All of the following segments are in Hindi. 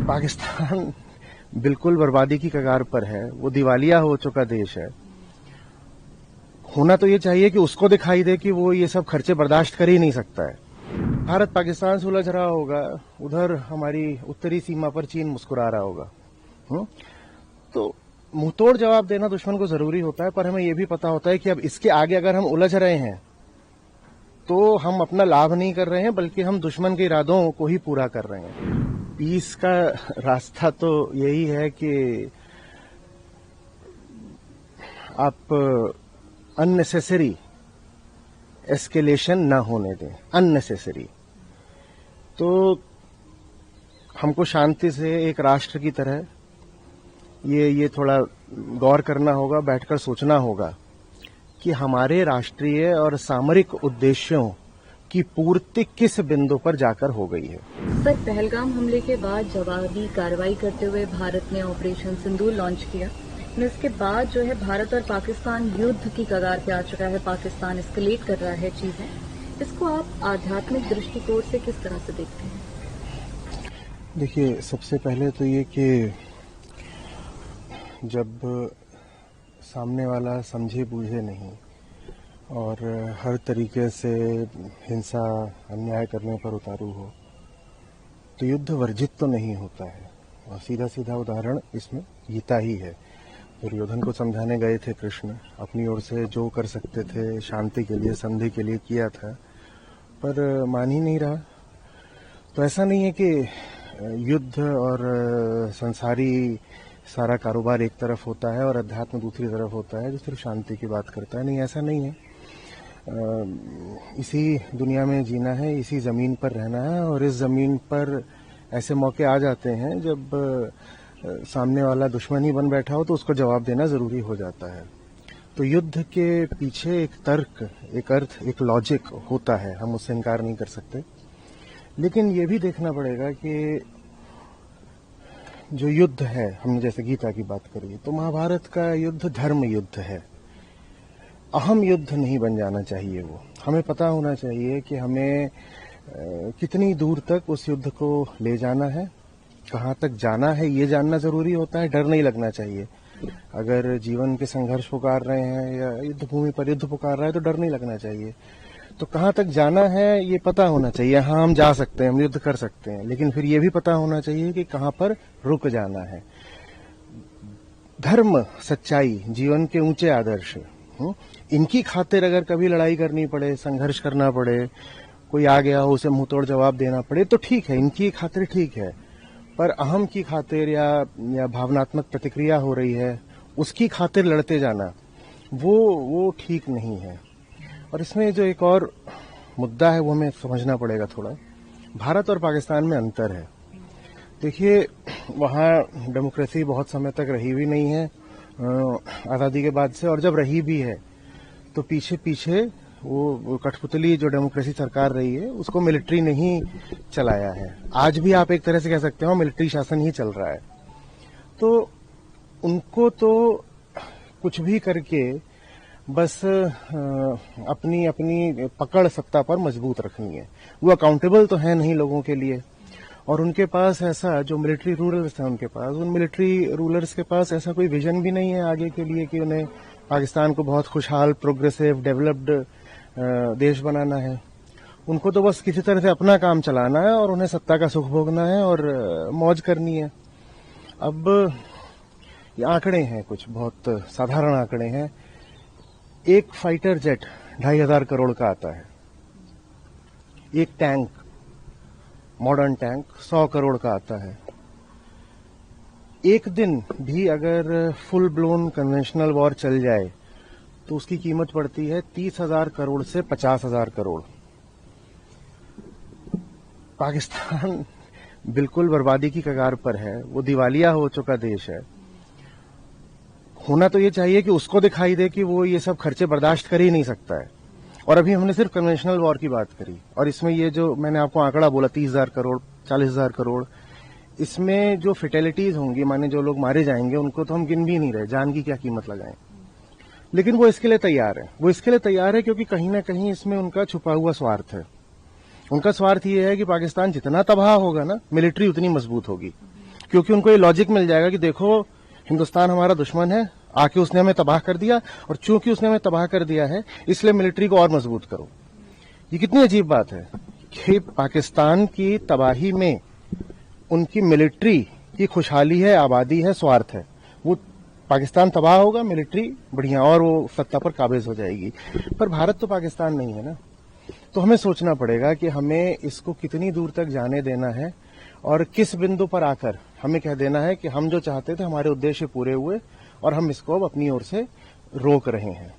पाकिस्तान बिल्कुल बर्बादी की कगार पर है। वो दिवालिया हो चुका देश है। होना तो ये चाहिए कि उसको दिखाई दे कि वो ये सब खर्चे बर्दाश्त कर ही नहीं सकता है। भारत पाकिस्तान से उलझ रहा होगा, उधर हमारी उत्तरी सीमा पर चीन मुस्कुरा रहा होगा। तो मुंहतोड़ जवाब देना दुश्मन को जरूरी होता है, पर हमें यह भी पता होता है कि अब इसके आगे अगर हम उलझ रहे हैं तो हम अपना लाभ नहीं कर रहे हैं, बल्कि हम दुश्मन के इरादों को ही पूरा कर रहे हैं। पीस का रास्ता तो यही है कि आप अननेसेसरी एस्केलेशन ना होने दें। अननेसेसरी तो हमको शांति से एक राष्ट्र की तरह ये थोड़ा गौर करना होगा, बैठकर सोचना होगा कि हमारे राष्ट्रीय और सामरिक उद्देश्यों की पूर्ति किस बिंदु पर जाकर हो गई है। सर, पहलगाम हमले के बाद जवाबी कार्रवाई करते हुए भारत ने ऑपरेशन सिंदूर लॉन्च किया। इसके बाद जो है भारत और पाकिस्तान युद्ध की कगार पे आ चुका है। पाकिस्तान एस्केलेट कर रहा है चीजें। इसको आप आध्यात्मिक दृष्टिकोण से किस तरह से देखते हैं? देखिए, सबसे पहले तो ये कि जब सामने वाला समझे बूझे नहीं और हर तरीके से हिंसा अन्याय करने पर उतारू हो तो युद्ध वर्जित तो नहीं होता है। और सीधा सीधा उदाहरण इसमें गीता ही है। दुर्योधन को समझाने गए थे कृष्ण, अपनी ओर से जो कर सकते थे शांति के लिए, संधि के लिए किया था, पर मान ही नहीं रहा। तो ऐसा नहीं है कि युद्ध और संसारी सारा कारोबार एक तरफ होता है और अध्यात्म दूसरी तरफ होता है जो सिर्फ शांति की बात करता है। नहीं, ऐसा नहीं है। इसी दुनिया में जीना है, इसी जमीन पर रहना है, और इस जमीन पर ऐसे मौके आ जाते हैं जब सामने वाला दुश्मन ही बन बैठा हो तो उसको जवाब देना जरूरी हो जाता है। तो युद्ध के पीछे एक तर्क, एक अर्थ, एक लॉजिक होता है, हम उससे इनकार नहीं कर सकते। लेकिन ये भी देखना पड़ेगा कि जो युद्ध है, हमने जैसे गीता की बात करी, तो महाभारत का युद्ध धर्म युद्ध है। अहम युद्ध नहीं बन जाना चाहिए वो। हमें पता होना चाहिए कि हमें कितनी दूर तक उस युद्ध को ले जाना है, कहाँ तक जाना है, ये जानना जरूरी होता है। डर नहीं लगना चाहिए। अगर जीवन के संघर्ष पुकार रहे हैं या युद्ध भूमि पर युद्ध पुकार रहा है तो डर नहीं लगना चाहिए। तो कहाँ तक जाना है ये पता होना चाहिए। हाँ, हम जा सकते हैं, हम युद्ध कर सकते हैं, लेकिन फिर ये भी पता होना चाहिए कि कहाँ पर रुक जाना है। धर्म, सच्चाई, जीवन के ऊंचे आदर्श, इनकी खातिर अगर कभी लड़ाई करनी पड़े, संघर्ष करना पड़े, कोई आ गया हो उसे मुंहतोड़ जवाब देना पड़े, तो ठीक है, इनकी खातिर ठीक है। पर अहम की खातिर या भावनात्मक प्रतिक्रिया हो रही है, उसकी खातिर लड़ते जाना वो ठीक नहीं है। और इसमें जो एक और मुद्दा है वो हमें समझना पड़ेगा थोड़ा। भारत और पाकिस्तान में अंतर है। देखिए, वहाँ डेमोक्रेसी बहुत समय तक रही भी नहीं है आज़ादी के बाद से, और जब रही भी है तो पीछे पीछे वो कठपुतली जो डेमोक्रेसी सरकार रही है उसको मिलिट्री ने ही चलाया है। आज भी आप एक तरह से कह सकते हो मिलिट्री शासन ही चल रहा है। तो उनको तो कुछ भी करके बस अपनी अपनी पकड़ सत्ता पर मजबूत रखनी है। वो अकाउंटेबल तो है नहीं लोगों के लिए, और उनके पास ऐसा जो मिलिट्री रूलर्स हैं उनके पास, उन मिलिट्री रूलर्स के पास ऐसा कोई विजन भी नहीं है आगे के लिए कि उन्हें पाकिस्तान को बहुत खुशहाल, प्रोग्रेसिव, डेवलप्ड देश बनाना है। उनको तो बस किसी तरह से अपना काम चलाना है और उन्हें सत्ता का सुख भोगना है और मौज करनी है। अब ये आंकड़े हैं, कुछ बहुत साधारण आंकड़े हैं। एक फाइटर जेट 2,500 करोड़ का आता है। एक टैंक, मॉडर्न टैंक, 100 करोड़ का आता है। एक दिन भी अगर फुल ब्लोन कन्वेंशनल वॉर चल जाए तो उसकी कीमत पड़ती है 30,000 करोड़ से 50,000 करोड़। पाकिस्तान बिल्कुल बर्बादी की कगार पर है। वो दिवालिया हो चुका देश है। होना तो ये चाहिए कि उसको दिखाई दे कि वो ये सब खर्चे बर्दाश्त कर ही नहीं सकता है। और अभी हमने सिर्फ कन्वेंशनल वॉर की बात करी, और इसमें ये जो मैंने आपको आंकड़ा बोला 30,000 करोड़, 40,000 करोड़, इसमें जो फेटेलिटीज होंगी, माने जो लोग मारे जाएंगे, उनको तो हम गिन भी नहीं रहे, जान की क्या कीमत लगाएं। लेकिन वो इसके लिए तैयार है। वो इसके लिए तैयार है क्योंकि कहीं ना कहीं इसमें उनका छुपा हुआ स्वार्थ है। उनका स्वार्थ ये है कि पाकिस्तान जितना तबाह होगा ना, मिलिट्री उतनी मजबूत होगी। क्योंकि उनको ये लॉजिक मिल जाएगा कि देखो हिंदुस्तान हमारा दुश्मन है, आके उसने हमें तबाह कर दिया, और चूंकि उसने हमें तबाह कर दिया है इसलिए मिलिट्री को और मजबूत करो। ये कितनी अजीब बात है कि पाकिस्तान की तबाही में उनकी मिलिट्री की खुशहाली है, आबादी है, स्वार्थ है। वो पाकिस्तान तबाह होगा, मिलिट्री बढ़िया, और वो सत्ता पर काबिज हो जाएगी। पर भारत तो पाकिस्तान नहीं है ना, तो हमें सोचना पड़ेगा कि हमें इसको कितनी दूर तक जाने देना है और किस बिंदु पर आकर हमें कह देना है कि हम जो चाहते थे हमारे उद्देश्य पूरे हुए और हम इसको अब अपनी ओर से रोक रहे हैं।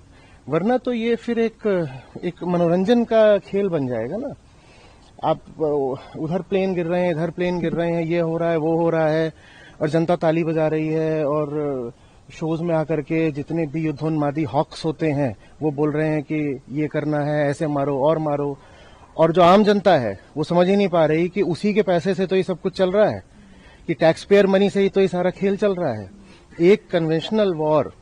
वरना तो ये फिर एक मनोरंजन का खेल बन जाएगा ना। आप उधर प्लेन गिर रहे हैं, इधर प्लेन गिर रहे हैं, ये हो रहा है, वो हो रहा है, और जनता ताली बजा रही है, और शोज में आकर के जितने भी युद्धोन्मादी हॉक्स होते हैं वो बोल रहे हैं कि ये करना है, ऐसे मारो और मारो। और जो आम जनता है वो समझ ही नहीं पा रही कि उसी के पैसे से तो ये सब कुछ चल रहा है, कि टैक्स पेयर मनी से ही तो ये सारा खेल चल रहा है। एक कन्वेंशनल वॉर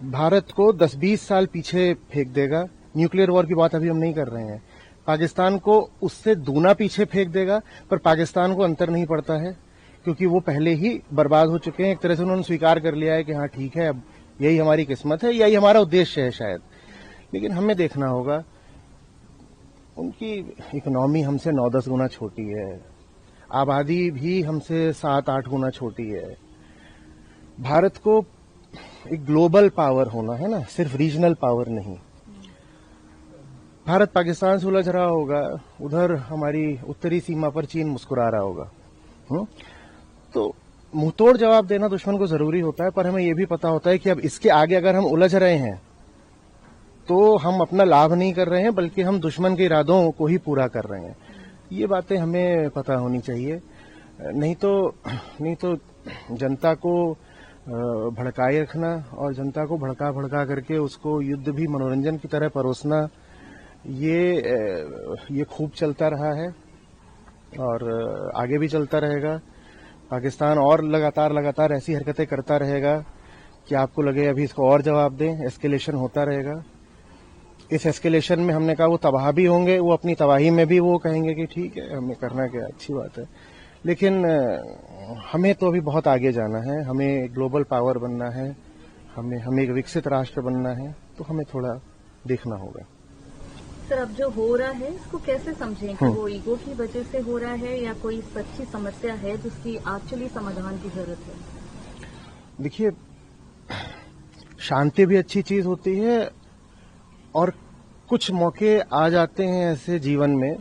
भारत को 10-20 साल पीछे फेंक देगा। न्यूक्लियर वॉर की बात अभी हम नहीं कर रहे हैं, पाकिस्तान को उससे दूना पीछे फेंक देगा। पर पाकिस्तान को अंतर नहीं पड़ता है, क्योंकि वो पहले ही बर्बाद हो चुके हैं। एक तरह से उन्होंने स्वीकार कर लिया है कि हाँ ठीक है, अब यही हमारी किस्मत है, यही हमारा उद्देश्य है शायद। लेकिन हमें देखना होगा, उनकी इकोनॉमी हमसे 9-10 गुना छोटी है, आबादी भी हमसे 7-8 गुना छोटी है। भारत को एक ग्लोबल पावर होना है ना, सिर्फ रीजनल पावर नहीं। भारत पाकिस्तान से उलझ रहा होगा, उधर हमारी उत्तरी सीमा पर चीन मुस्कुरा रहा होगा। तो मुंहतोड़ जवाब देना दुश्मन को जरूरी होता है, पर हमें यह भी पता होता है कि अब इसके आगे अगर हम उलझ रहे हैं तो हम अपना लाभ नहीं कर रहे हैं, बल्कि हम दुश्मन के इरादों को ही पूरा कर रहे हैं। ये बातें हमें पता होनी चाहिए। नहीं तो जनता को भड़काए रखना और जनता को भड़का करके उसको युद्ध भी मनोरंजन की तरह परोसना, ये खूब चलता रहा है और आगे भी चलता रहेगा। पाकिस्तान और लगातार ऐसी हरकतें करता रहेगा कि आपको लगे अभी इसको और जवाब दें, एस्केलेशन होता रहेगा। इस एस्केलेशन में हमने कहा वो तबाह भी होंगे, वो अपनी तबाही में भी वो कहेंगे कि ठीक है, हमें करना क्या, अच्छी बात है। लेकिन हमें तो अभी बहुत आगे जाना है, हमें ग्लोबल पावर बनना है, हमें एक विकसित राष्ट्र बनना है, तो हमें थोड़ा देखना होगा। सर, अब जो हो रहा है इसको कैसे समझें कि वो ईगो की वजह से हो रहा है या कोई सच्ची समस्या है जिसकी एक्चुअली समाधान की जरूरत है? देखिए, शांति भी अच्छी चीज होती है और कुछ मौके आ जाते हैं ऐसे जीवन में,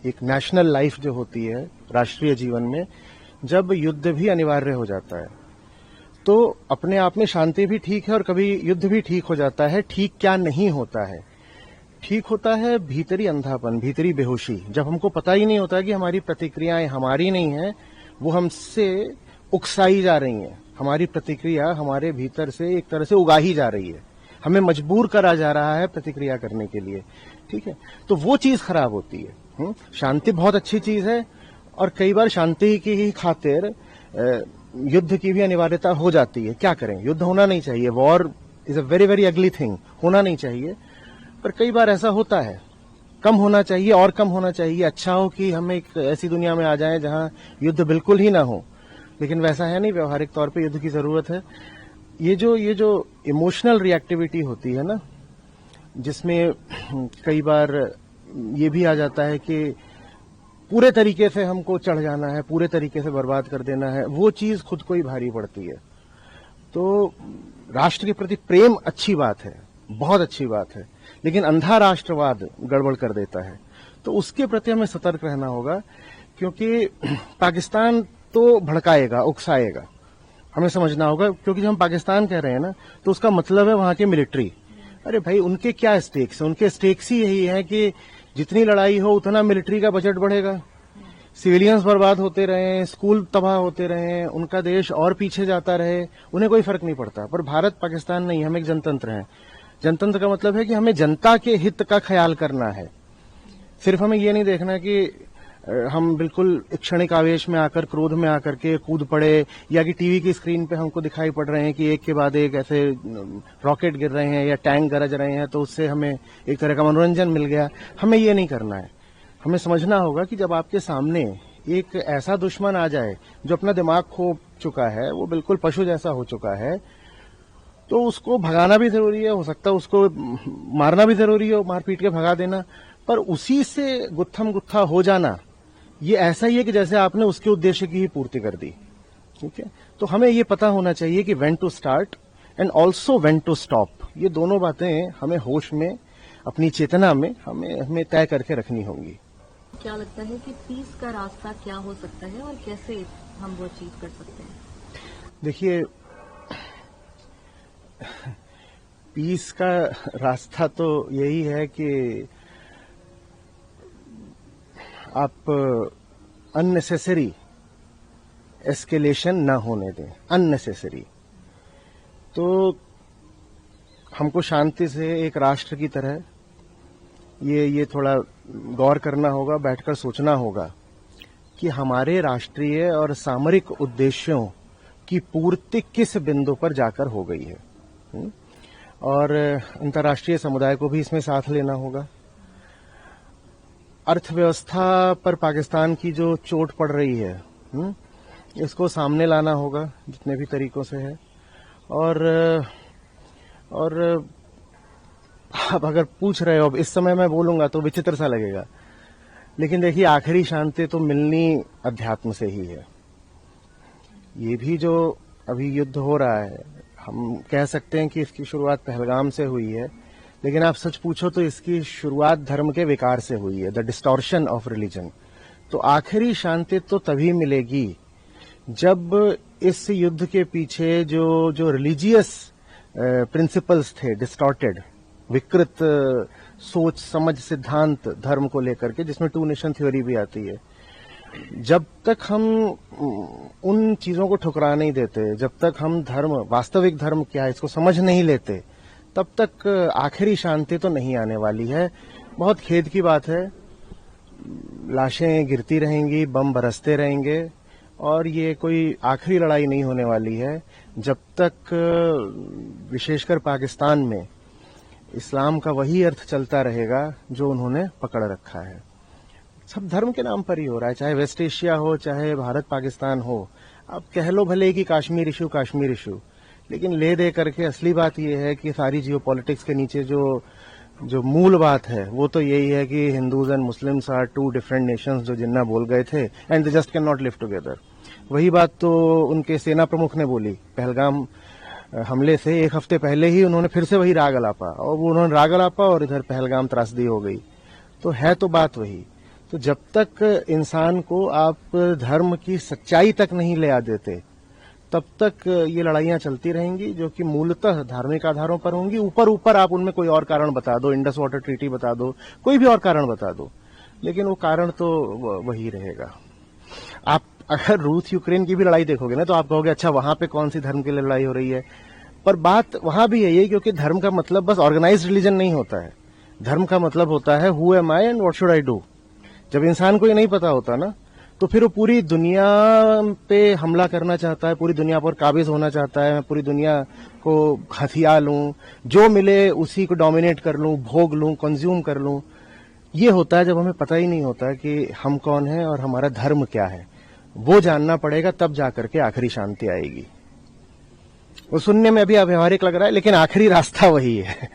एक नेशनल लाइफ जो होती है, राष्ट्रीय जीवन में, जब युद्ध भी अनिवार्य हो जाता है। तो अपने आप में शांति भी ठीक है और कभी युद्ध भी ठीक हो जाता है। ठीक क्या नहीं होता है? ठीक होता है भीतरी अंधापन, भीतरी बेहोशी, जब हमको पता ही नहीं होता कि हमारी प्रतिक्रियाएं हमारी नहीं है, वो हमसे उकसाई जा रही हैं। हमारी प्रतिक्रिया हमारे भीतर से एक तरह से उगाही जा रही है, हमें मजबूर करा जा रहा है प्रतिक्रिया करने के लिए। ठीक है, तो वो चीज खराब होती है। शांति बहुत अच्छी चीज है और कई बार शांति की ही खातिर युद्ध की भी अनिवार्यता हो जाती है। क्या करें, युद्ध होना नहीं चाहिए, war is a very very ugly thing, होना नहीं चाहिए। पर कई बार ऐसा होता है, कम होना चाहिए और कम होना चाहिए। अच्छा हो कि हम एक ऐसी दुनिया में आ जाएं जहां युद्ध बिल्कुल ही ना हो, लेकिन वैसा है नहीं। व्यवहारिक तौर पे युद्ध की जरूरत है। ये जो इमोशनल रिएक्टिविटी होती है ना, जिसमें कई बार ये भी आ जाता है कि पूरे तरीके से हमको चढ़ जाना है, पूरे तरीके से बर्बाद कर देना है, वो चीज खुद को ही भारी पड़ती है। तो राष्ट्र के प्रति प्रेम अच्छी बात है, बहुत अच्छी बात है, लेकिन अंधा राष्ट्रवाद गड़बड़ कर देता है। तो उसके प्रति हमें सतर्क रहना होगा, क्योंकि पाकिस्तान तो भड़काएगा, उकसाएगा, हमें समझना होगा। क्योंकि जब हम पाकिस्तान कह रहे हैं ना, तो उसका मतलब है वहां की मिलिट्री। अरे भाई, उनके क्या स्टेक्स है? उनके स्टेक्स ही यही है कि जितनी लड़ाई हो उतना मिलिट्री का बजट बढ़ेगा, सिविलियंस बर्बाद होते रहे, स्कूल तबाह होते रहे, उनका देश और पीछे जाता रहे, उन्हें कोई फर्क नहीं पड़ता। पर भारत पाकिस्तान नहीं, हम एक जनतंत्र हैं। जनतंत्र का मतलब है कि हमें जनता के हित का ख्याल करना है। सिर्फ हमें ये नहीं देखना कि हम बिल्कुल क्षणिक आवेश में आकर, क्रोध में आकर के कूद पड़े, या कि टीवी की स्क्रीन पे हमको दिखाई पड़ रहे हैं कि एक के बाद एक ऐसे रॉकेट गिर रहे हैं या टैंक गरज रहे हैं, तो उससे हमें एक तरह का मनोरंजन मिल गया। हमें ये नहीं करना है। हमें समझना होगा कि जब आपके सामने एक ऐसा दुश्मन आ जाए जो अपना दिमाग खो चुका है, वो बिल्कुल पशु जैसा हो चुका है, तो उसको भगाना भी जरूरी है, हो सकता है उसको मारना भी जरूरी हो, मार पीट के भगा देना, पर उसी से गुत्थम गुत्था हो जाना ये ऐसा ही है कि जैसे आपने उसके उद्देश्य की ही पूर्ति कर दी। ठीक है, तो हमें ये पता होना चाहिए कि when to start and also when to stop, ये दोनों बातें हमें होश में, अपनी चेतना में हमें तय करके रखनी होंगी। क्या लगता है कि पीस का रास्ता क्या हो सकता है और कैसे हम वो अचीव कर सकते हैं? देखिए, पीस का रास्ता तो यही है कि आप अननेसेसरी एस्केलेशन ना होने दें, अननेसेसरी। तो हमको शांति से एक राष्ट्र की तरह ये थोड़ा गौर करना होगा, बैठकर सोचना होगा कि हमारे राष्ट्रीय और सामरिक उद्देश्यों की पूर्ति किस बिंदु पर जाकर हो गई है, और अंतर्राष्ट्रीय समुदाय को भी इसमें साथ लेना होगा। अर्थव्यवस्था पर पाकिस्तान की जो चोट पड़ रही है, इसको सामने लाना होगा जितने भी तरीकों से है। और आप अगर पूछ रहे हो, अब इस समय मैं बोलूंगा तो विचित्र सा लगेगा, लेकिन देखिए आखिरी शांति तो मिलनी अध्यात्म से ही है। ये भी जो अभी युद्ध हो रहा है, हम कह सकते हैं कि इसकी शुरुआत पहलगाम से हुई है, लेकिन आप सच पूछो तो इसकी शुरुआत धर्म के विकार से हुई है, द डिस्टॉर्शन ऑफ रिलीजन। तो आखिरी शांति तो तभी मिलेगी जब इस युद्ध के पीछे जो रिलीजियस प्रिंसिपल्स थे, डिस्टॉर्टेड, विकृत सोच समझ सिद्धांत धर्म को लेकर के, जिसमें टू नेशन थ्योरी भी आती है, जब तक हम उन चीजों को ठुकरा नहीं देते, जब तक हम धर्म, वास्तविक धर्म क्या है, इसको समझ नहीं लेते, तब तक आखिरी शांति तो नहीं आने वाली है। बहुत खेद की बात है, लाशें गिरती रहेंगी, बम बरसते रहेंगे, और ये कोई आखिरी लड़ाई नहीं होने वाली है जब तक विशेषकर पाकिस्तान में इस्लाम का वही अर्थ चलता रहेगा जो उन्होंने पकड़ रखा है। सब धर्म के नाम पर ही हो रहा है, चाहे वेस्ट एशिया हो, चाहे भारत पाकिस्तान हो। आप कह लो भले कि कश्मीर इशू, लेकिन ले दे करके असली बात यह है कि सारी जियो पॉलिटिक्स के नीचे जो मूल बात है वो तो यही है कि Hindus and Muslims are two different nations, जो जिन्ना बोल गए थे, and they just can not live together. वही बात तो उनके सेना प्रमुख ने बोली पहलगाम हमले से एक हफ्ते पहले ही, उन्होंने फिर से वही राग अलापा, और वो उन्होंने राग अलापा और इधर पहलगाम त्रासदी हो गई। तो है तो बात वही। तो जब तक इंसान को आप धर्म की सच्चाई तक नहीं ले आ देते, तब तक ये लड़ाइयां चलती रहेंगी, जो कि मूलतः धार्मिक आधारों पर होंगी। ऊपर आप उनमें कोई और कारण बता दो, इंडस वाटर ट्रीटी बता दो, कोई भी और कारण बता दो, लेकिन वो कारण तो वही रहेगा। आप अगर रूस यूक्रेन की भी लड़ाई देखोगे ना, तो आप कहोगे अच्छा वहां पे कौन सी धर्म के लिए लड़ाई हो रही है, पर बात वहां भी है ये, क्योंकि धर्म का मतलब बस ऑर्गेनाइज्ड रिलीजन नहीं होता है। धर्म का मतलब होता है who am I and what should I do. जब इंसान को ये नहीं पता होता ना, तो फिर वो पूरी दुनिया पे हमला करना चाहता है, पूरी दुनिया पर काबिज होना चाहता है, मैं पूरी दुनिया को हथिया लूं, जो मिले उसी को डोमिनेट कर लूं, भोग लूं, कंज्यूम कर लूं। ये होता है जब हमें पता ही नहीं होता कि हम कौन हैं और हमारा धर्म क्या है। वो जानना पड़ेगा, तब जाकर के आखिरी शांति आएगी। वो सुनने में अभी अव्यवहारिक लग रहा है, लेकिन आखिरी रास्ता वही है।